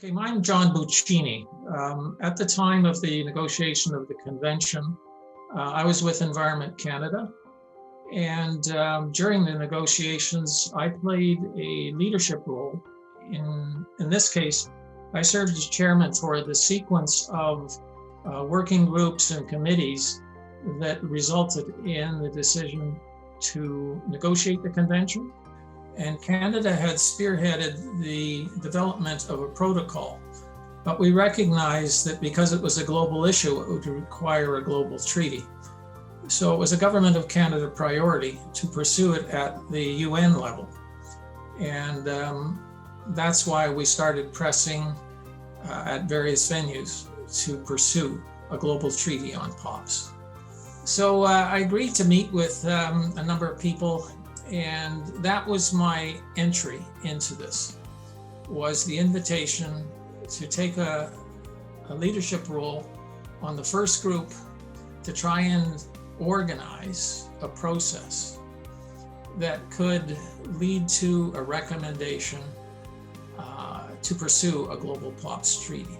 Okay, I'm John Buccini. At the time of the negotiation of the convention, I was with Environment Canada, and during the negotiations, I played a leadership role. In this case, I served as chairman for the sequence of working groups and committees that resulted in the decision to negotiate the convention. And Canada had spearheaded the development of a protocol, but we recognized that because it was a global issue, it would require a global treaty. So it was a Government of Canada priority to pursue it at the UN level. And that's why we started pressing at various venues to pursue a global treaty on POPs. So I agreed to meet with a number of people, and that was my entry into this, was the invitation to take a leadership role on the first group to try and organize a process that could lead to a recommendation to pursue a global POPs treaty.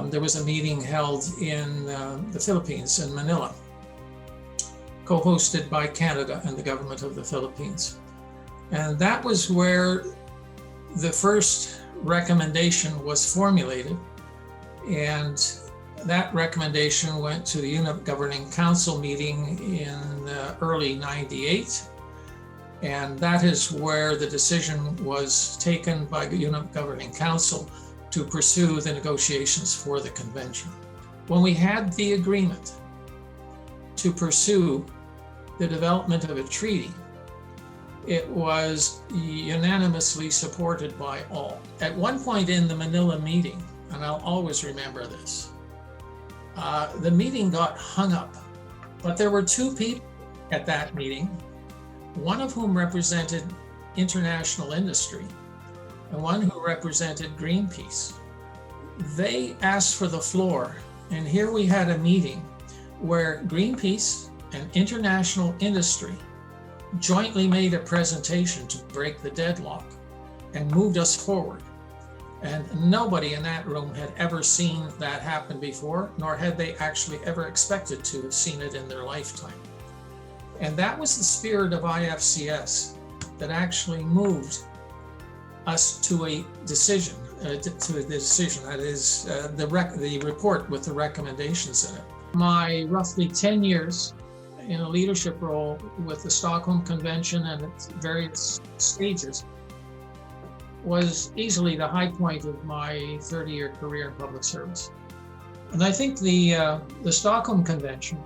There was a meeting held in the Philippines, in Manila, co-hosted by Canada and the government of the Philippines. And that was where the first recommendation was formulated. And that recommendation went to the Unit Governing Council meeting in early '98. And that is where the decision was taken by the Unit Governing Council to pursue the negotiations for the convention. When we had the agreement to pursue the development of a treaty, it was unanimously supported by all. At one point in the Manila meeting, and I'll always remember this, the meeting got hung up, but there were two people at that meeting, one of whom represented international industry and one who represented Greenpeace. They asked for the floor, and here we had a meeting where Greenpeace and international industry jointly made a presentation to break the deadlock and moved us forward. And nobody in that room had ever seen that happen before, nor had they actually ever expected to have seen it in their lifetime. And that was the spirit of IFCS that actually moved us to a decision, that is the report with the recommendations in it. My roughly 10 years in a leadership role with the Stockholm Convention and its various stages was easily the high point of my 30-year career in public service. And I think the Stockholm Convention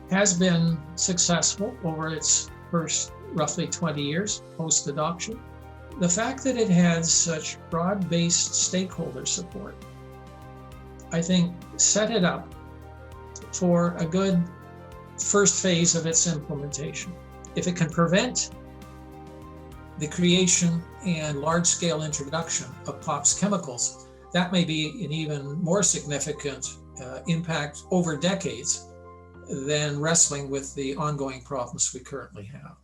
has been successful over its first roughly 20 years post-adoption. The fact that it had such broad-based stakeholder support, I think, set it up for a good first phase of its implementation. If it can prevent the creation and large-scale introduction of POPs chemicals, that may be an even more significant impact over decades than wrestling with the ongoing problems we currently have.